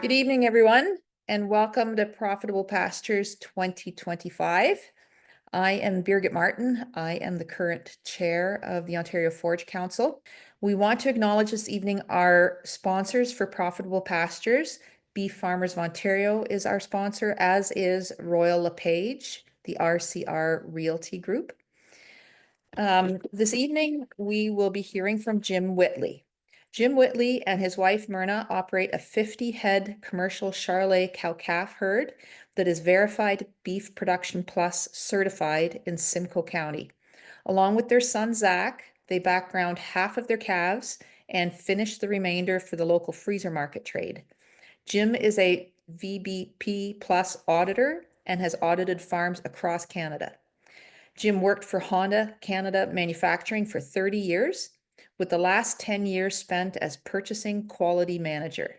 Good evening, everyone, and welcome to Profitable Pastures 2025. I am Birgit Martin. I am the current chair of the Ontario Forage Council. We want to acknowledge this evening our sponsors for Profitable Pastures. Beef Farmers of Ontario is our sponsor, as is Royal LePage, the RCR Realty Group. This evening, we will be hearing from Jim Whitley. Jim Whitley and his wife Myrna operate a 50-head commercial Charolais cow-calf herd that is verified Beef Production Plus certified in Simcoe County. Along with their son Zach, they background half of their calves and finish the remainder for the local freezer market trade. Jim is a VBP Plus auditor and has audited farms across Canada. Jim worked for Honda Canada Manufacturing for 30 years, with the last 10 years spent as purchasing quality manager.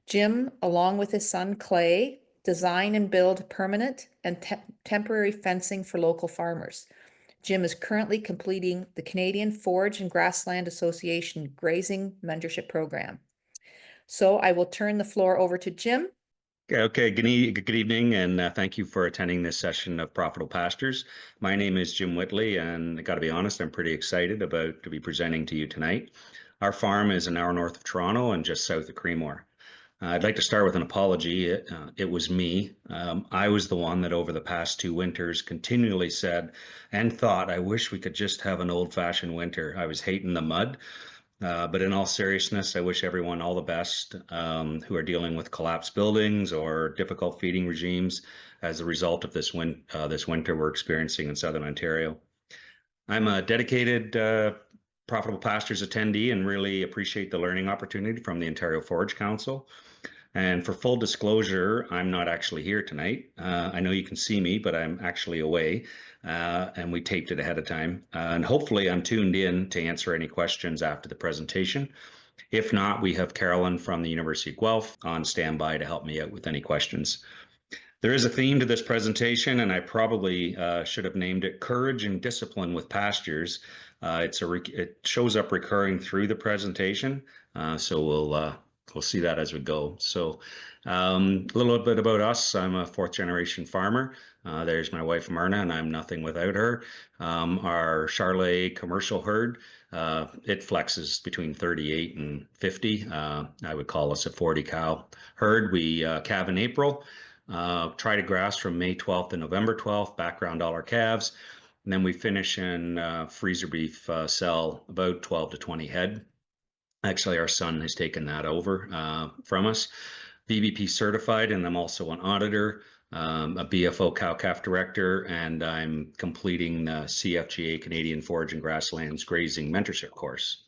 Jim, along with his son Clay, design and build permanent and temporary fencing for local farmers. Jim is currently completing the Canadian Forage and Grassland Association Grazing Mentorship Program. So I will turn the floor over to Jim. Okay, good evening, and thank you for attending this session of Profitable Pastures. My name is Jim Whitley, and I got to be honest, I'm pretty excited to be presenting to you tonight. Our farm is an hour north of Toronto and just south of Creemore. I'd like to start with an apology. It was me. I was the one that over the past 2 winters continually said and thought, I wish we could just have an old-fashioned winter. I was hating the mud. But in all seriousness, I wish everyone all the best who are dealing with collapsed buildings or difficult feeding regimes as a result of this winter we're experiencing in Southern Ontario. I'm a dedicated Profitable Pastures attendee and really appreciate the learning opportunity from the Ontario Forage Council. And for full disclosure, I'm not actually here tonight. I know you can see me, but I'm actually away, and we taped it ahead of time. And hopefully I'm tuned in to answer any questions after the presentation. If not, we have Carolyn from the University of Guelph on standby to help me out with any questions. There is a theme to this presentation, and I probably should have named it Courage and Discipline with Pastures. It shows up recurring through the presentation, so we'll see that as we go. So a little bit about us. I'm a 4th-generation farmer. There's my wife Myrna, and I'm nothing without her. Our Charolais commercial herd, it flexes between 38 and 50. I would call us a 40 cow herd. We calve in April. Try to grass from May 12th to November 12th, background all our calves. And then we finish in freezer beef sell about 12 to 20 head. Actually, our son has taken that over from us. VBP certified, and I'm also an auditor, a BFO cow-calf director, and I'm completing the CFGA Canadian Forage and Grasslands Grazing Mentorship course.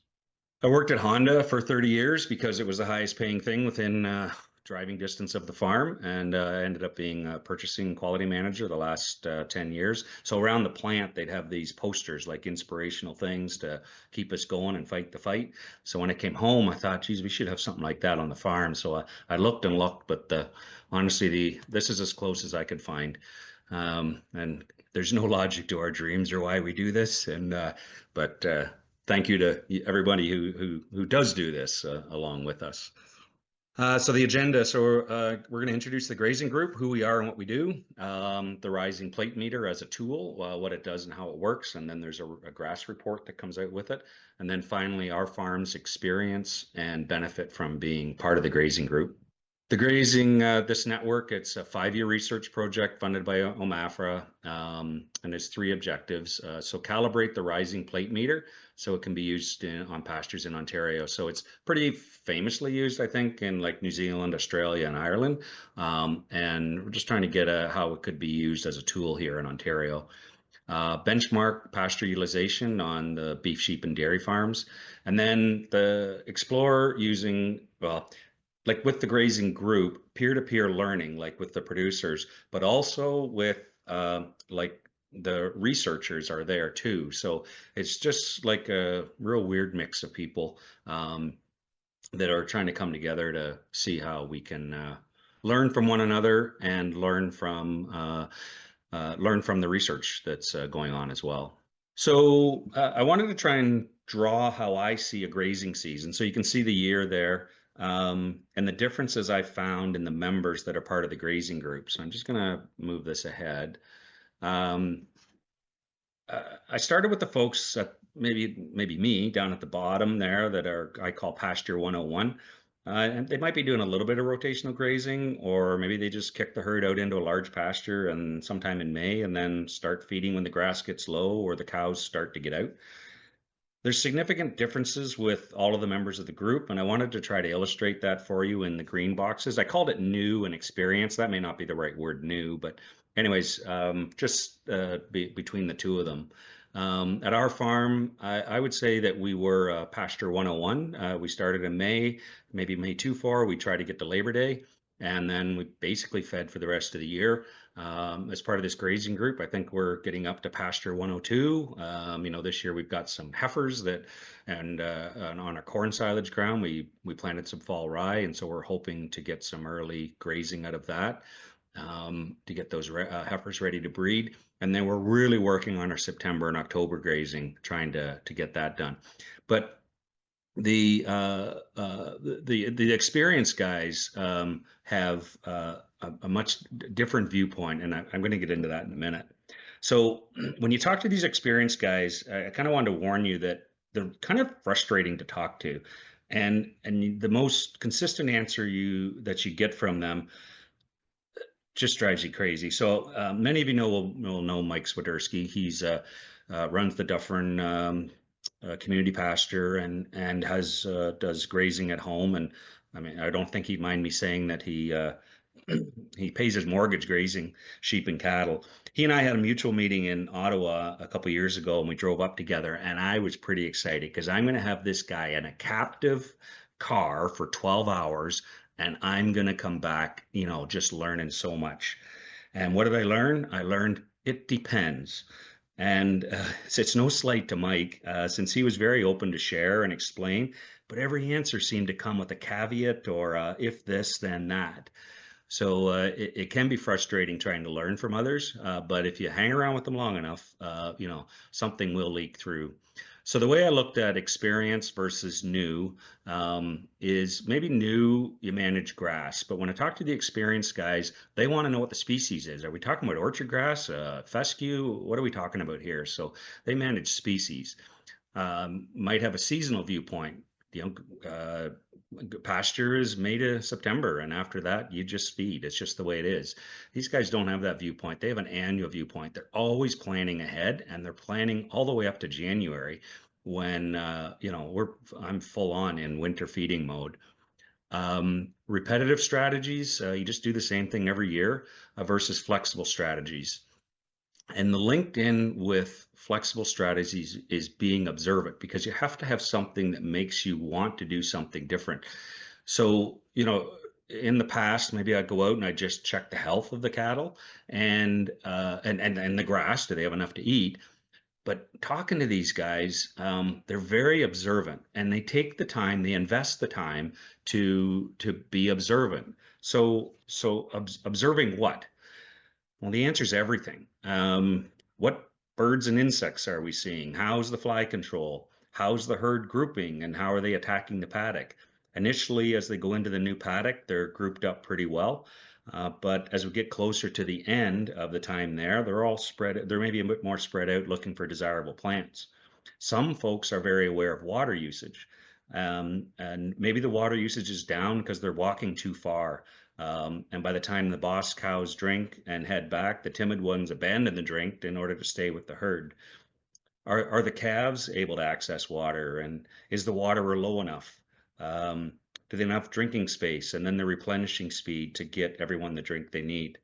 I worked at Honda for 30 years because it was the highest paying thing within driving distance of the farm, and I ended up being a purchasing quality manager the last 10 years. So around the plant, they'd have these posters, like inspirational things to keep us going and fight the fight. So when I came home, I thought, geez, we should have something like that on the farm. So I looked and looked, but honestly, this is as close as I could find. And there's no logic to our dreams or why we do this. But thank you to everybody who does do this along with us. So the agenda, we're going to introduce the Grazing Group, who we are and what we do, the rising plate meter as a tool, what it does and how it works, and then there's a grass report that comes out with it, and then finally our farm's experience and benefit from being part of the Grazing Group. The Grazing, this network, it's a 5-year research project funded by OMAFA, and there's 3 objectives. So calibrate the rising plate meter so it can be used on pastures in Ontario. So it's pretty famously used, I think, in like New Zealand, Australia, and Ireland. And we're just trying to get how it could be used as a tool here in Ontario. Benchmark pasture utilization on the beef, sheep, and dairy farms. And then explore using, well, like with the Grazing Group, peer-to-peer learning, like with the producers, but also with like the researchers are there too. So it's just like a real weird mix of people that are trying to come together to see how we can learn from one another and learn from the research that's going on as well. So I wanted to try and draw how I see a grazing season. So you can see the year there. and the differences I found in the members that are part of the grazing group. So I'm just going to move this ahead. Um, I started with the folks at maybe me down at the bottom there that are I call Pasture 101. And they might be doing a little bit of rotational grazing, or maybe they just kick the herd out into a large pasture and sometime in May and then start feeding when the grass gets low or the cows start to get out. There's significant differences with all of the members of the group, and I wanted to try to illustrate that for you in the green boxes. I called it new and experience. That may not be the right word, new, but anyways, just between the two of them. At our farm, I would say that we were Pasture 101. We started in May, maybe May too far. We tried to get to Labor Day, and then we basically fed for the rest of the year. As part of this grazing group, I think we're getting up to Pasture 102. This year we've got some heifers and on our corn silage ground, we planted some fall rye, and so we're hoping to get some early grazing out of that to get those heifers ready to breed. And then we're really working on our September and October grazing, trying to get that done. But the experienced guys have a much different viewpoint, and I'm going to get into that in a minute. So when you talk to these experienced guys, I kind of wanted to warn you that they're kind of frustrating to talk to, and the most consistent answer that you get from them just drives you crazy. So many of you will know Mike Swiderski. He's runs the Dufferin community pasture and has does grazing at home. And I mean, I don't think he'd mind me saying that he pays his mortgage grazing sheep and cattle. He and I had a mutual meeting in Ottawa a couple years ago, and we drove up together. And I was pretty excited because I'm going to have this guy in a captive car for 12 hours, and I'm going to come back, just learning so much. And what did I learn? I learned it depends. And it's no slight to Mike, since he was very open to share and explain, but every answer seemed to come with a caveat or if this, then that. So it can be frustrating trying to learn from others, but if you hang around with them long enough, something will leak through. So the way I looked at experience versus new is maybe new, you manage grass, but when I talk to the experienced guys, they want to know what the species is. Are we talking about orchard grass, fescue? What are we talking about here? So they manage species. Might have a seasonal viewpoint. Pasture is May to September, and after that, you just feed. It's just the way it is. These guys don't have that viewpoint. They have an annual viewpoint. They're always planning ahead, and they're planning all the way up to January when I'm full on in winter feeding mode. Repetitive strategies, you just do the same thing every year versus flexible strategies. And the linked in with flexible strategies is being observant, because you have to have something that makes you want to do something different. So, in the past, maybe I'd go out and I'd just check the health of the cattle and the grass. Do they have enough to eat? But talking to these guys, they're very observant, and they take the time, they invest the time to be observant. So observing what? Well, the answer is everything. What birds and insects are we seeing? How's the fly control? How's the herd grouping, and how are they attacking the paddock? Initially, as they go into the new paddock, they're grouped up pretty well. But as we get closer to the end of the time there, they're all spread. They're maybe a bit more spread out, looking for desirable plants. Some folks are very aware of water usage. And maybe the water usage is down because they're walking too far. And by the time the boss cows drink and head back, the timid ones abandon the drink in order to stay with the herd. Are the calves able to access water? And is the water low enough? Do they have enough drinking space and then the replenishing speed to get everyone the drink they need?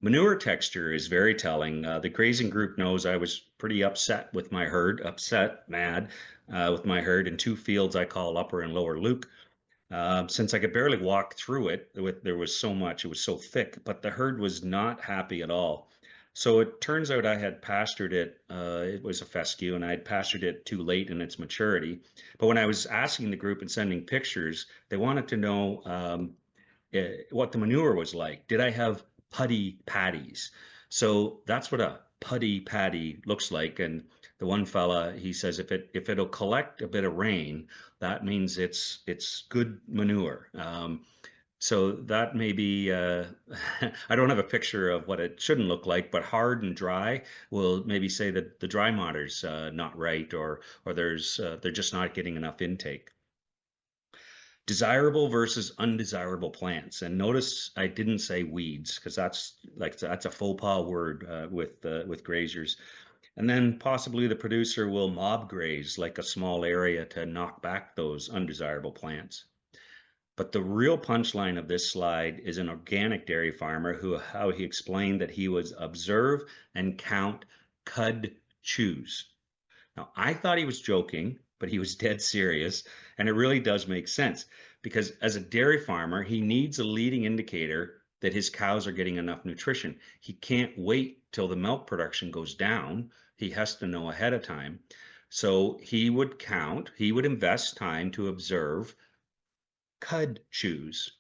Manure texture is very telling. The grazing group knows I was pretty upset with my herd, mad with my herd in two fields I call Upper and Lower Luke. Since I could barely walk through it, there was so much, it was so thick, but the herd was not happy at all. So it turns out I had pastured it, it was a fescue, and I had pastured it too late in its maturity. But when I was asking the group and sending pictures, they wanted to know what the manure was like. Did I have putty patties? So that's what a putty patty looks like. And The one fella, he says, if it'll collect a bit of rain, that means it's good manure. So that may be, I don't have a picture of what it shouldn't look like, but hard and dry will maybe say that the dry matter's not right, or they're just not getting enough intake. Desirable versus undesirable plants. And notice I didn't say weeds, because that's a faux pas word with graziers. And then possibly the producer will mob graze like a small area to knock back those undesirable plants. But the real punchline of this slide is an organic dairy farmer how he explained that he would observe and count cud chews. Now, I thought he was joking, but he was dead serious, and it really does make sense because as a dairy farmer, he needs a leading indicator that his cows are getting enough nutrition. He can't wait till the milk production goes down. He has to know ahead of time. So he would invest time to observe cud chews.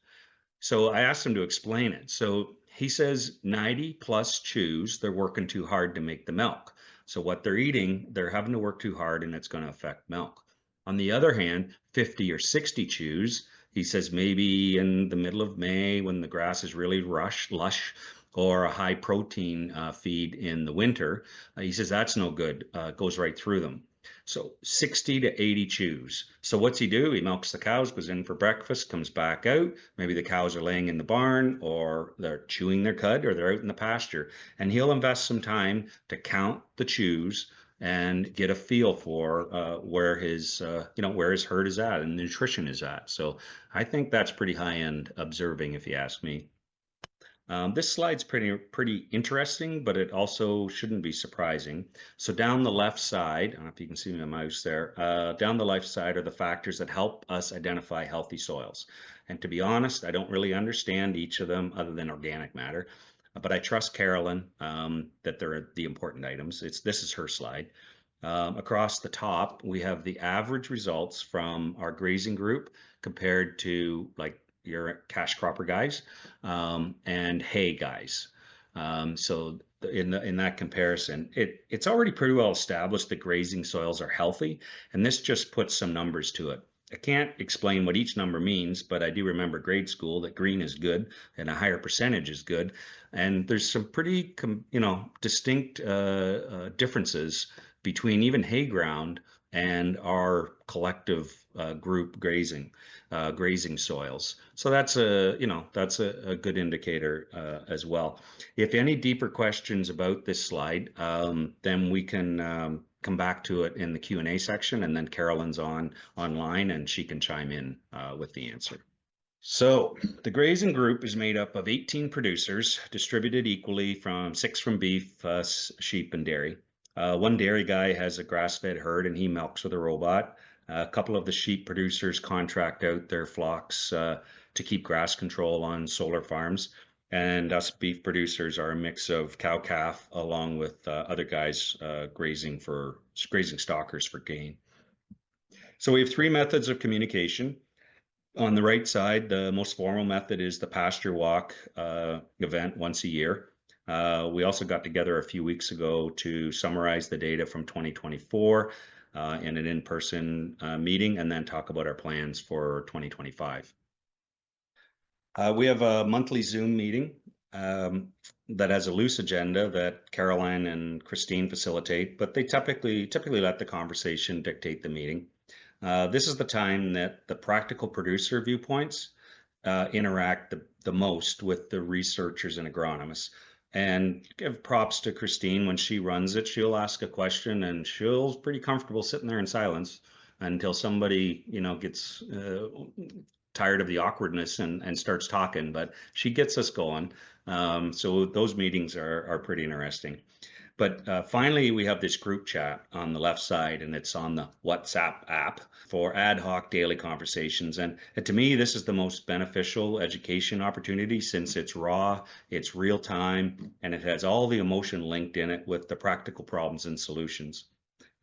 So I asked him to explain it. So he says 90 plus chews, they're working too hard to make the milk. So what they're eating, they're having to work too hard and it's going to affect milk. On the other hand, 50 or 60 chews, he says maybe in the middle of May when the grass is really lush, or a high protein feed in the winter, he says that's no good, goes right through them. So 60 to 80 chews. So what's he do? He milks the cows, goes in for breakfast, comes back out. Maybe the cows are laying in the barn or they're chewing their cud or they're out in the pasture. And he'll invest some time to count the chews and get a feel for where his herd is at and nutrition is at. So I think that's pretty high end observing, if you ask me. This slide's pretty interesting, but it also shouldn't be surprising. So down the left side, I don't know if you can see my mouse there, down the left side are the factors that help us identify healthy soils. And to be honest, I don't really understand each of them other than organic matter, but I trust Carolyn that they're the important items. This is her slide. Across the top, we have the average results from our grazing group compared to like your cash cropper guys and hay guys. So in that comparison, it's already pretty well established that grazing soils are healthy, and this just puts some numbers to it. I can't explain what each number means, but I do remember grade school that green is good and a higher percentage is good. And there's some pretty, distinct differences between even hay ground and our collective group grazing soils. So that's a good indicator as well. If any deeper questions about this slide, then we can come back to it in the Q&A section, and then Carolyn's online and she can chime in with the answer. So the grazing group is made up of 18 producers distributed equally from 6 from beef, sheep, and dairy. One dairy guy has a grass-fed herd and he milks with a robot. A couple of the sheep producers contract out their flocks to keep grass control on solar farms. And us beef producers are a mix of cow-calf along with other guys grazing stockers for gain. So we have 3 methods of communication. On the right side, the most formal method is the pasture walk event once a year. We also got together a few weeks ago to summarize the data from 2024 in an in-person meeting and then talk about our plans for 2025. We have a monthly Zoom meeting that has a loose agenda that Caroline and Christine facilitate, but they typically let the conversation dictate the meeting. This is the time that the practical producer viewpoints interact the most with the researchers and agronomists. And give props to Christine when she runs it. She'll ask a question and she'll pretty comfortable sitting there in silence until somebody, gets tired of the awkwardness and starts talking. But she gets us going. So those meetings are pretty interesting. But finally, we have this group chat on the left side, and it's on the WhatsApp app for ad hoc daily conversations. And to me, this is the most beneficial education opportunity since it's raw, it's real time, and it has all the emotion linked in it with the practical problems and solutions.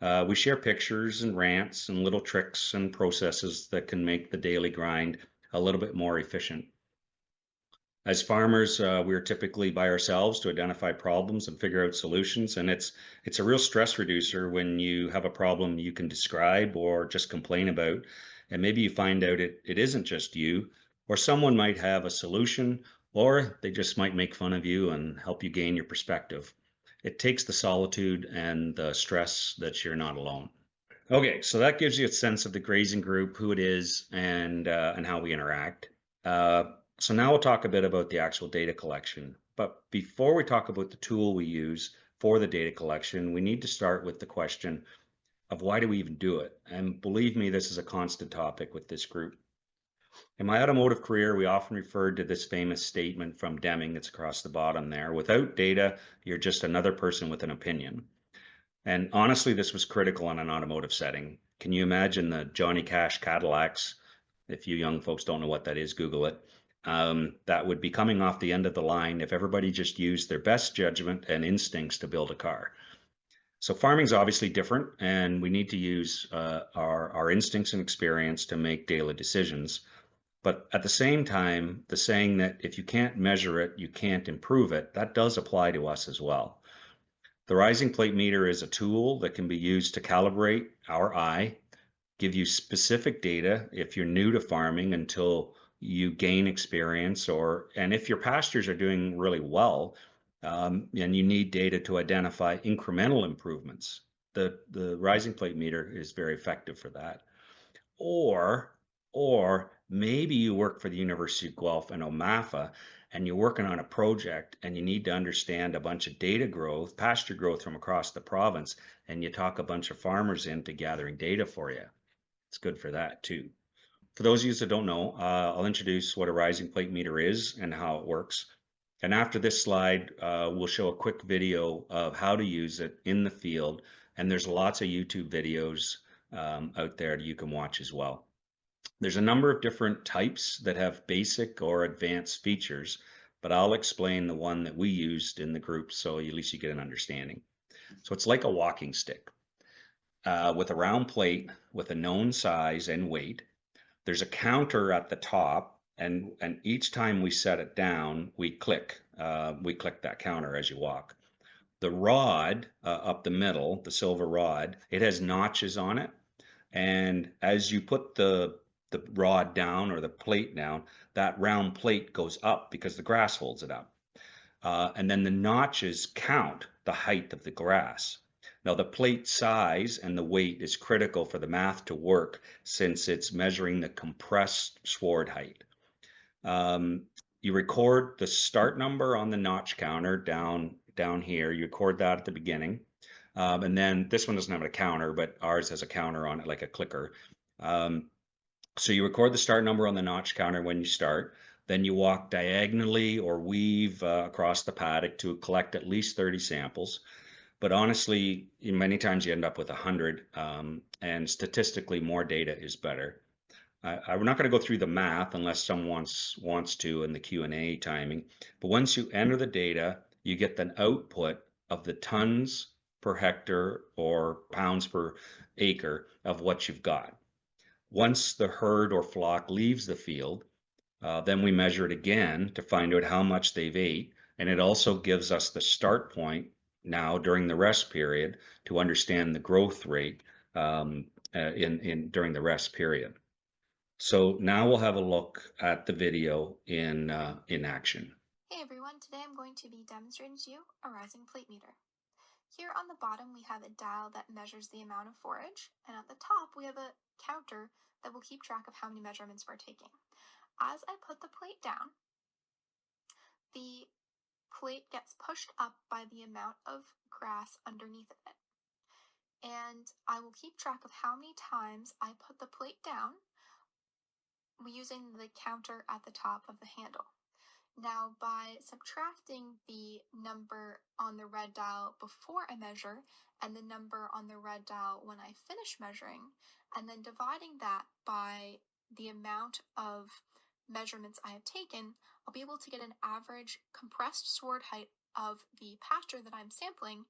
We share pictures and rants and little tricks and processes that can make the daily grind a little bit more efficient. As farmers, we're typically by ourselves to identify problems and figure out solutions. And it's a real stress reducer when you have a problem you can describe or just complain about. And maybe you find out it isn't just you, or someone might have a solution, or they just might make fun of you and help you gain your perspective. It takes the solitude and the stress that you're not alone. Okay, so that gives you a sense of the grazing group, who it is, and how we interact. Uh, so now we'll talk a bit about the actual data collection. But before we talk about the tool we use for the data collection, we need to start with the question of why do we even do it? And believe me, this is a constant topic with this group. In my automotive career, we often referred to this famous statement from Deming that's across the bottom there: without data, you're just another person with an opinion. And honestly, this was critical in an automotive setting. Can you imagine the Johnny Cash Cadillacs? If you young folks don't know what that is, Google it. That would be coming off the end of the line if everybody just used their best judgment and instincts to build a car. So farming is obviously different, and we need to use our instincts and experience to make daily decisions. But at the same time, the saying that if you can't measure it, you can't improve it, that does apply to us as well. The rising plate meter is a tool that can be used to calibrate our eye, give you specific data if you're new to farming until you gain experience, and if your pastures are doing really well, and you need data to identify incremental improvements. The rising plate meter is very effective for that. Or, or maybe you work for the University of Guelph and OMAFA, and you're working on a project and you need to understand a bunch of data growth, pasture growth from across the province, and you talk a bunch of farmers into gathering data for you. It's good for that too. For those of you that don't know, I'll introduce what a rising plate meter is and how it works. And after this slide, we'll show a quick video of how to use it in the field. And there's lots of YouTube videos out there that you can watch as well. There's a number of different types that have basic or advanced features, but I'll explain the one that we used in the group so at least you get an understanding. So it's like a walking stick with a round plate with a known size and weight. There's a counter at the top, and each time we set it down, we click that counter as you walk. The rod up the middle, the silver rod, it has notches on it, and as you put the rod down or the plate down, that round plate goes up because the grass holds it up. And then the notches count the height of the grass. Now, the plate size and the weight is critical for the math to work since it's measuring the compressed sward height. You record the start number on the notch counter down here. You record that at the beginning. And then this one doesn't have a counter, but ours has a counter on it, like a clicker. So you record the start number on the notch counter when you start. Then you walk diagonally or weave across the paddock to collect at least 30 samples. But honestly, many times you end up with 100, and statistically, more data is better. I'm not going to go through the math unless someone wants to in the Q&A timing. But once you enter the data, you get the output of the tons per hectare or pounds per acre of what you've got. Once the herd or flock leaves the field, then we measure it again to find out how much they've ate. And it also gives us the start point now during the rest period to understand the growth rate during the rest period. So now we'll have a look at the video in action. Hey everyone, today I'm going to be demonstrating to you a rising plate meter. Here on the bottom we have a dial that measures the amount of forage, and at the top we have a counter that will keep track of how many measurements we're taking. As I put the plate down, the plate gets pushed up by the amount of grass underneath of it. And I will keep track of how many times I put the plate down using the counter at the top of the handle. Now, by subtracting the number on the red dial before I measure and the number on the red dial when I finish measuring, and then dividing that by the amount of measurements I have taken, I'll be able to get an average compressed sward height of the pasture that I'm sampling,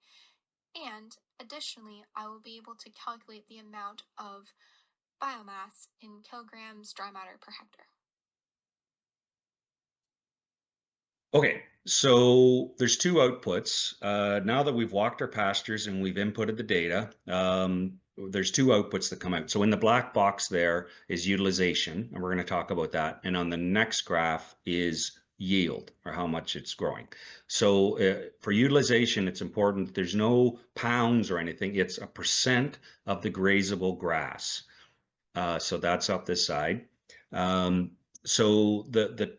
and additionally, I will be able to calculate the amount of biomass in kilograms dry matter per hectare. Okay, so there's two outputs. Now that we've walked our pastures and we've inputted the data, there's two outputs that come out. So in the black box there is utilization, and we're going to talk about that. And on the next graph is yield, or how much it's growing. So for utilization, it's important that there's no pounds or anything. It's a percent of the grazable grass. So that's up this side. So the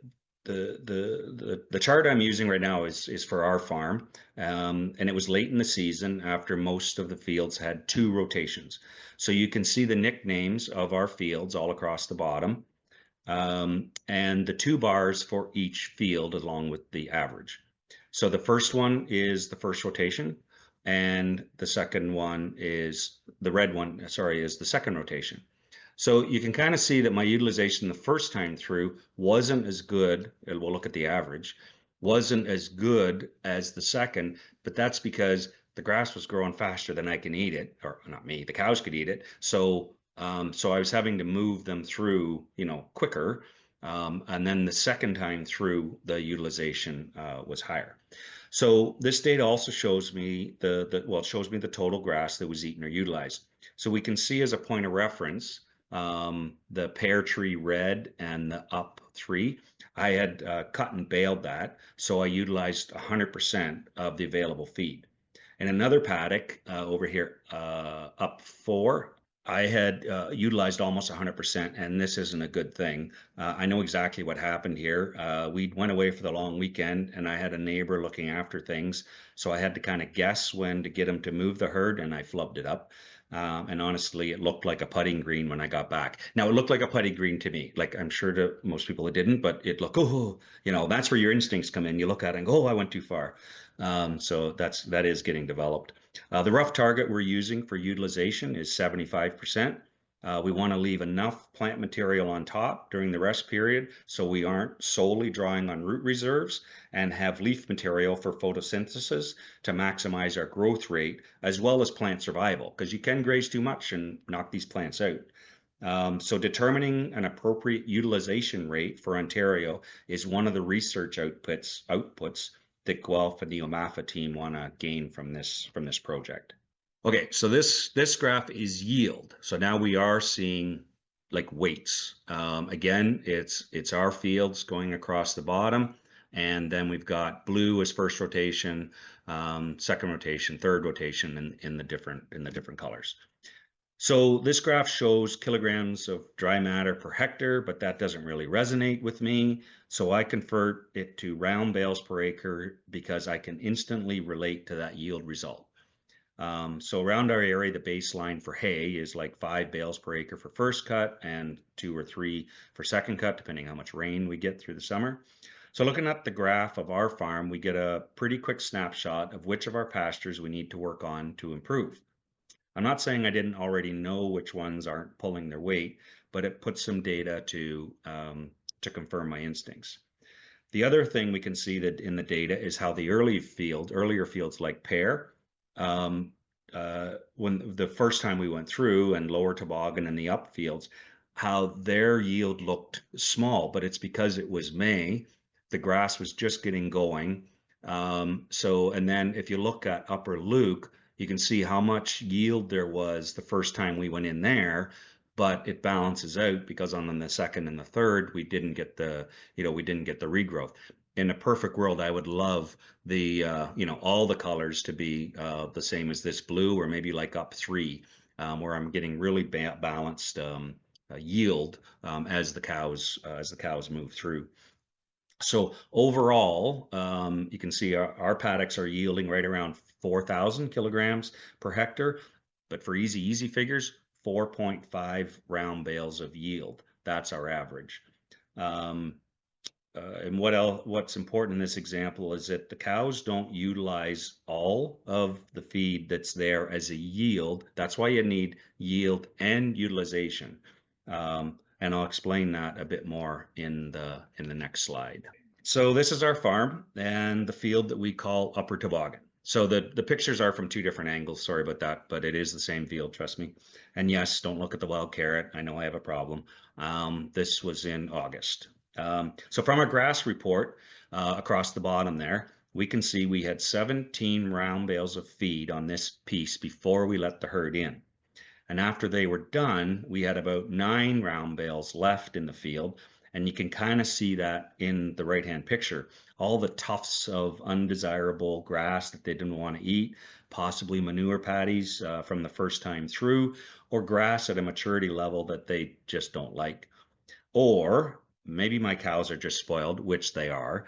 chart I'm using right now is for our farm, and it was late in the season after most of the fields had 2 rotations. So you can see the nicknames of our fields all across the bottom, and the 2 bars for each field along with the average. So the first one is the first rotation, and the second one is the red one, sorry, is the second rotation. So you can kind of see that my utilization the first time through wasn't as good, and we'll look at the average, wasn't as good as the second, but that's because the grass was growing faster than I can eat it, or not me, the cows could eat it. So so I was having to move them through, quicker. And then the second time through, the utilization was higher. So this data also shows me it shows me the total grass that was eaten or utilized. So we can see as a point of reference, the pear tree red and the up 3. I had cut and baled that, so I utilized 100% of the available feed. In another paddock over here, up 4, I had utilized almost 100%, and this isn't a good thing. I know exactly what happened here. We went away for the long weekend, and I had a neighbor looking after things, so I had to kind of guess when to get him to move the herd, and I flubbed it up. And honestly, it looked like a putting green when I got back. Now, it looked like a putting green to me. Like, I'm sure to most people it didn't, but it looked, that's where your instincts come in. You look at it and go, oh, I went too far. So that is getting developed. The rough target we're using for utilization is 75%. We want to leave enough plant material on top during the rest period so we aren't solely drawing on root reserves, and have leaf material for photosynthesis to maximize our growth rate as well as plant survival, because you can graze too much and knock these plants out. So determining an appropriate utilization rate for Ontario is one of the research outputs that Guelph and the OMAFA team want to gain from this project. Okay, so this graph is yield. So now we are seeing like weights. Again, it's our fields going across the bottom, and then we've got blue as first rotation, second rotation, third rotation in the different colors. So this graph shows kilograms of dry matter per hectare, but that doesn't really resonate with me. So I convert it to round bales per acre because I can instantly relate to that yield result. So around our area, the baseline for hay is like 5 bales per acre for first cut and 2 or 3 for second cut, depending how much rain we get through the summer. So looking at the graph of our farm, we get a pretty quick snapshot of which of our pastures we need to work on to improve. I'm not saying I didn't already know which ones aren't pulling their weight, but it puts some data to confirm my instincts. The other thing we can see that in the data is how the earlier fields like pear, when the first time we went through, and lower toboggan and the up fields, how their yield looked small, but it's because it was May, the grass was just getting going. And then if you look at Upper Luke, you can see how much yield there was the first time we went in there, but it balances out because on the second and the third, we didn't get the regrowth. In a perfect world, I would love the, all the colors to be the same as this blue, or maybe like up 3, where I'm getting really balanced yield as the cows move through. So overall, you can see our paddocks are yielding right around 4,000 kilograms per hectare, but for easy figures, 4.5 round bales of yield. That's our average. And what's important in this example is that the cows don't utilize all of the feed that's there as a yield. That's why you need yield and utilization. And I'll explain that a bit more in the next slide. So this is our farm and the field that we call Upper Toboggan. So the pictures are from 2 different angles. Sorry about that, but it is the same field, trust me. And yes, don't look at the wild carrot. I know I have a problem. This was in August. So from our grass report across the bottom there, we can see we had 17 round bales of feed on this piece before we let the herd in. And after they were done, we had about 9 round bales left in the field. And you can kind of see that in the right-hand picture. All the tufts of undesirable grass that they didn't want to eat, possibly manure patties from the first time through, or grass at a maturity level that they just don't like. Or maybe my cows are just spoiled, which they are.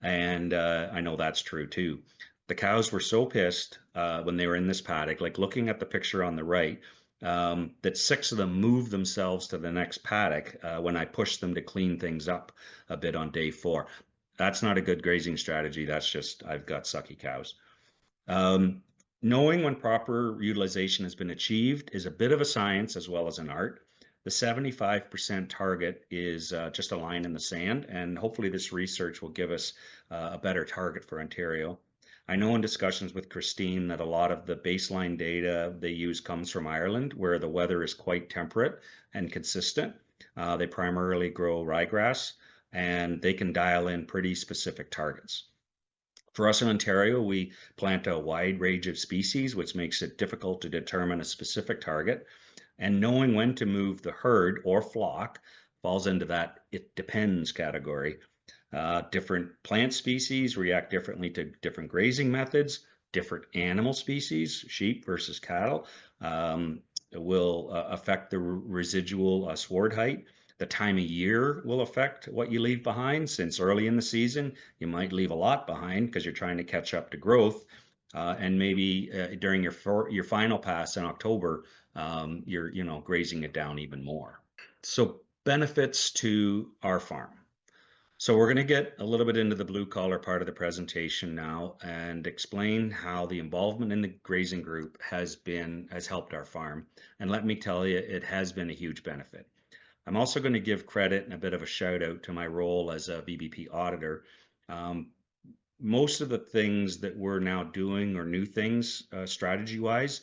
And I know that's true too. The cows were so pissed when they were in this paddock, like looking at the picture on the right, that 6 of them moved themselves to the next paddock when I pushed them to clean things up a bit on day 4. That's not a good grazing strategy. That's just, I've got sucky cows. Um, Knowing when proper utilization has been achieved is a bit of a science as well as an art. The 75% target is just a line in the sand, and hopefully this research will give us a better target for Ontario. I know in discussions with Christine that a lot of the baseline data they use comes from Ireland, where the weather is quite temperate and consistent. They primarily grow ryegrass, and they can dial in pretty specific targets. For us in Ontario, we plant a wide range of species, which makes it difficult to determine a specific target. And knowing when to move the herd or flock falls into that it depends category. Different plant species react differently to different grazing methods. Different animal species, sheep versus cattle, will affect the residual sward height. The time of year will affect what you leave behind. Since early in the season, you might leave a lot behind because you're trying to catch up to growth. And maybe during your final pass in October, you're grazing it down even more. So benefits to our farm. So we're going to get a little bit into the blue collar part of the presentation now and explain how the involvement in the grazing group has helped our farm. And let me tell you, it has been a huge benefit. I'm also going to give credit and a bit of a shout out to my role as a VBP auditor. Most of the things that we're now doing, or new things strategy wise,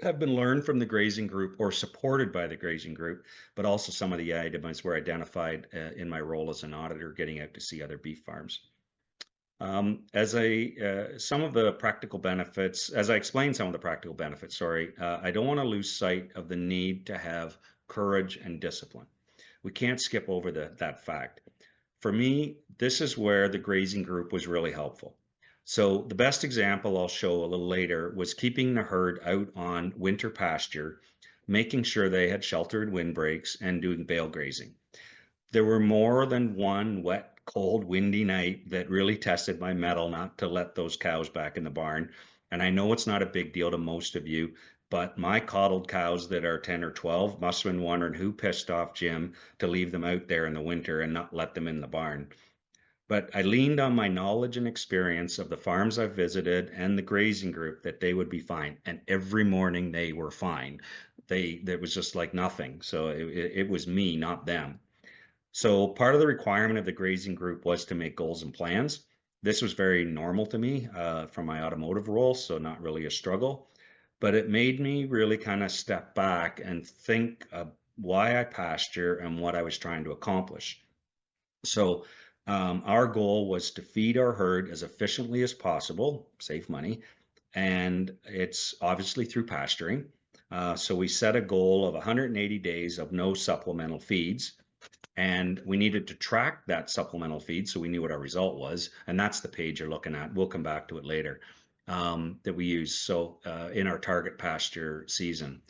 have been learned from the grazing group or supported by the grazing group, but also some of the items were identified in my role as an auditor, getting out to see other beef farms. Some of the practical benefits, as I explained some of the practical benefits, I don't want to lose sight of the need to have courage and discipline. We can't skip over that fact. For me, this is where the grazing group was really helpful. So the best example I'll show a little later was keeping the herd out on winter pasture, making sure they had sheltered windbreaks and doing bale grazing. There were more than one wet, cold, windy night that really tested my mettle not to let those cows back in the barn. And I know it's not a big deal to most of you, but my coddled cows that are 10 or 12 must have been wondering who pissed off Jim to leave them out there in the winter and not let them in the barn. But I leaned on my knowledge and experience of the farms I've visited and the grazing group that they would be fine. And every morning they were fine. There was just like nothing. So it was me, not them. So part of the requirement of the grazing group was to make goals and plans. This was very normal to me from my automotive role, so not really a struggle. But it made me really kind of step back and think of why I pasture and what I was trying to accomplish. So our goal was to feed our herd as efficiently as possible, save money, and it's obviously through pasturing. So we set a goal of 180 days of no supplemental feeds, and we needed to track that supplemental feed so we knew what our result was. And that's the page you're looking at. We'll come back to it later, that we use so in our target pasture season.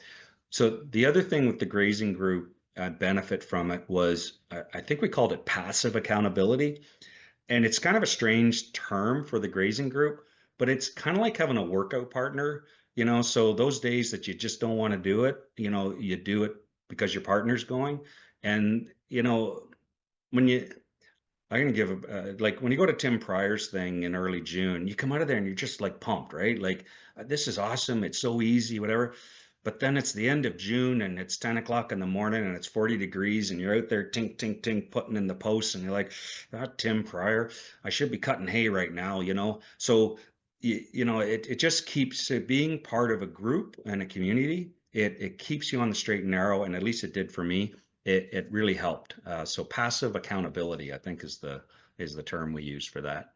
So the other thing with the grazing group benefit from it was, I think we called it passive accountability. And it's kind of a strange term for the grazing group, but it's kind of like having a workout partner, so those days that you just don't want to do it, you do it because your partner's going. And, when you, I'm going to give like when you go to Tim Pryor's thing in early June, you come out of there and you're just like pumped, right? Like, this is awesome. It's so easy, whatever. But then it's the end of June and it's 10 o'clock in the morning and it's 40 degrees and you're out there tink, tink, tink, putting in the posts and you're like, that Tim Pryor, I should be cutting hay right now. So, it just keeps being part of a group and a community. It keeps you on the straight and narrow, and at least it did for me. it really helped. So passive accountability, I think, is the term we use for that.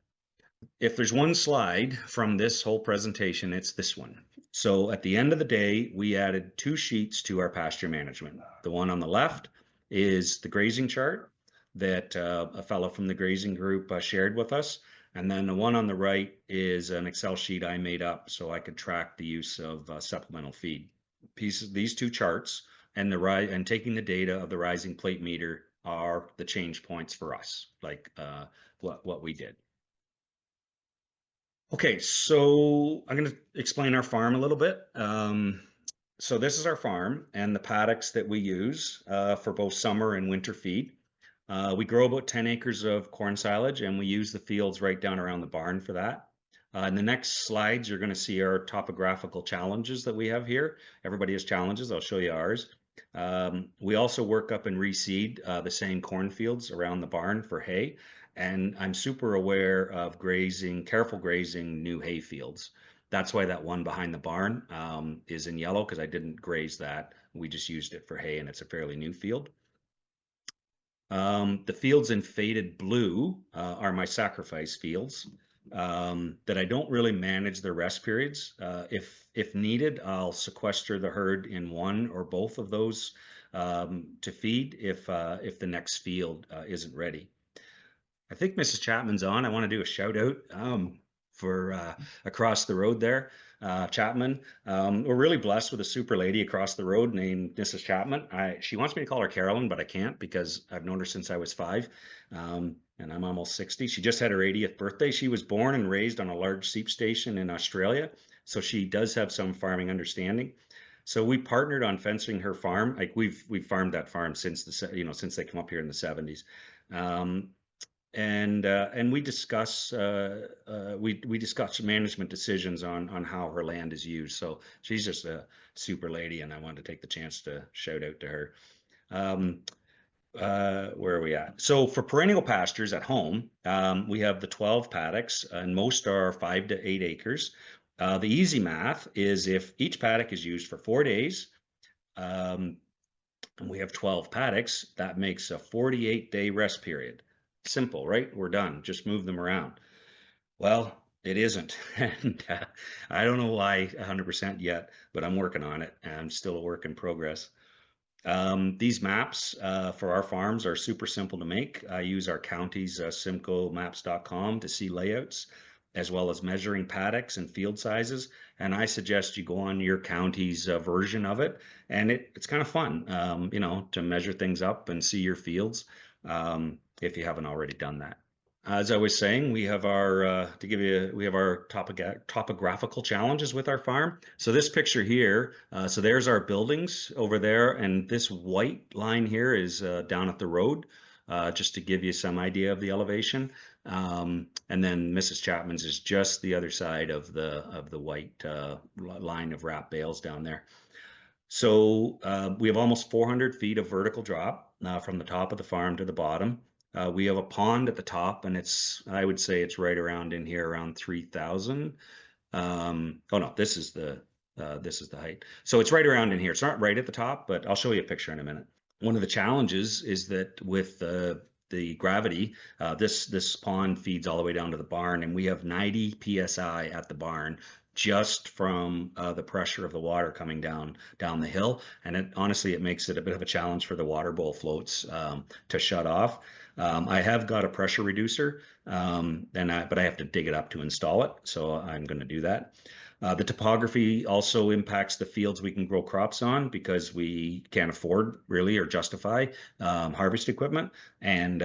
If there's one slide from this whole presentation, it's this one. So at the end of the day, we added 2 sheets to our pasture management. The one on the left is the grazing chart that a fellow from the grazing group shared with us. And then the one on the right is an Excel sheet I made up so I could track the use of supplemental feed. These 2 charts and taking the data of the rising plate meter are the change points for us, like what we did. Okay, so I'm going to explain our farm a little bit. So this is our farm and the paddocks that we use for both summer and winter feed. We grow about 10 acres of corn silage, and we use the fields right down around the barn for that. In the next slides, you're going to see our topographical challenges that we have here. Everybody has challenges. I'll show you ours. We also work up and reseed the same cornfields around the barn for hay. And I'm super aware of careful grazing new hay fields. That's why that one behind the barn is in yellow, because I didn't graze that. We just used it for hay, and it's a fairly new field. The fields in faded blue are my sacrifice fields that I don't really manage their rest periods. If needed, I'll sequester the herd in one or both of those to feed if the next field isn't ready. I think Mrs. Chapman's on. I want to do a shout out for across the road there, Chapman. We're really blessed with a super lady across the road named Mrs. Chapman. She wants me to call her Carolyn, but I can't because I've known her since I was 5, and I'm almost 60. She just had her 80th birthday. She was born and raised on a large sheep station in Australia, so she does have some farming understanding. So we partnered on fencing her farm. Like we've farmed that farm since since they come up here in the 70s. And we discuss management decisions on how her land is used. So she's just a super lady, and I wanted to take the chance to shout out to her. Where are we at? So for perennial pastures at home, we have the 12 paddocks, and most are 5 to 8 acres. The easy math is if each paddock is used for 4 days, and we have 12 paddocks, that makes a 48-day rest period. Simple, right? We're done. Just move them around. Well, it isn't. And I don't know why 100% yet, but I'm working on it. And I'm still a work in progress. These maps for our farms are super simple to make. I use our county's simcoemaps.com to see layouts, as well as measuring paddocks and field sizes. And I suggest you go on your county's version of it. And it's kind of fun, to measure things up and see your fields. If you haven't already done that. As I was saying, we have our topographical challenges with our farm. So this picture here, so there's our buildings over there, and this white line here is down at the road, just to give you some idea of the elevation. And then Mrs. Chapman's is just the other side of the white line of wrap bales down there. So we have almost 400 feet of vertical drop from the top of the farm to the bottom. We have a pond at the top, and I would say it's right around in here, around 3,000. Oh no, this is the height. So it's right around in here. It's not right at the top, but I'll show you a picture in a minute. One of the challenges is that with the gravity, this pond feeds all the way down to the barn, and we have 90 psi at the barn just from the pressure of the water coming down the hill. And honestly, it makes it a bit of a challenge for the water bowl floats to shut off. I have got a pressure reducer, but I have to dig it up to install it. So I'm going to do that. The topography also impacts the fields we can grow crops on, because we can't afford really or justify harvest equipment. And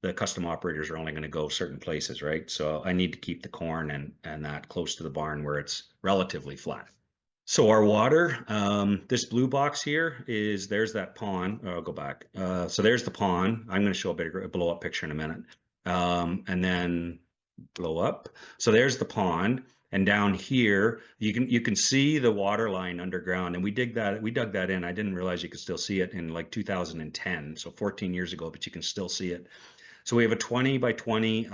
the custom operators are only going to go certain places, right? So I need to keep the corn and that close to the barn where it's relatively flat. So our water, this blue box here there's that pond. I'll go back. So there's the pond. I'm going to show a blow up picture in a minute. And then blow up. So there's the pond. And down here, you can see the water line underground. And we dug that in. I didn't realize you could still see it in like 2010. So 14 years ago, but you can still see it. So we have a 20 by 20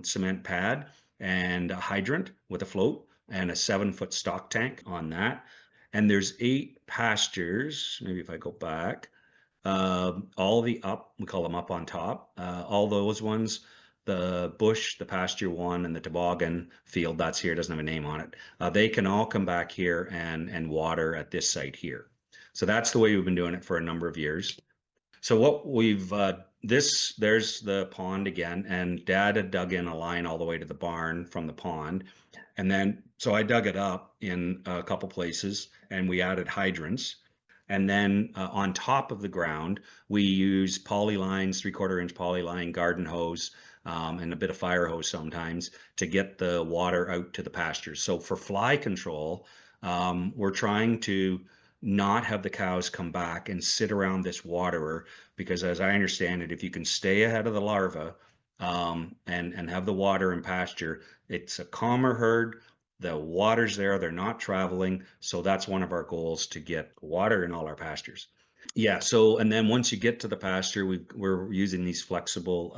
cement pad and a hydrant with a float and a 7-foot stock tank on that. And there's 8 pastures. Maybe if I go back, all the we call them up on top, all those ones, the bush, the pasture one, and the toboggan field, that's here, doesn't have a name on it. They can all come back here and water at this site here. So that's the way we've been doing it for a number of years. So what we've, there's the pond again, and Dad had dug in a line all the way to the barn from the pond. And then, so I dug it up in a couple places and we added hydrants. And then on top of the ground, we use poly lines, 3/4 inch poly line, garden hose, and a bit of fire hose sometimes to get the water out to the pastures. So for fly control, we're trying to not have the cows come back and sit around this waterer, because as I understand it, if you can stay ahead of the larva and have the water in pasture, it's a calmer herd. The water's there, they're not traveling. So that's one of our goals, to get water in all our pastures. Yeah, so and then once you get to the pasture, we're using these flexible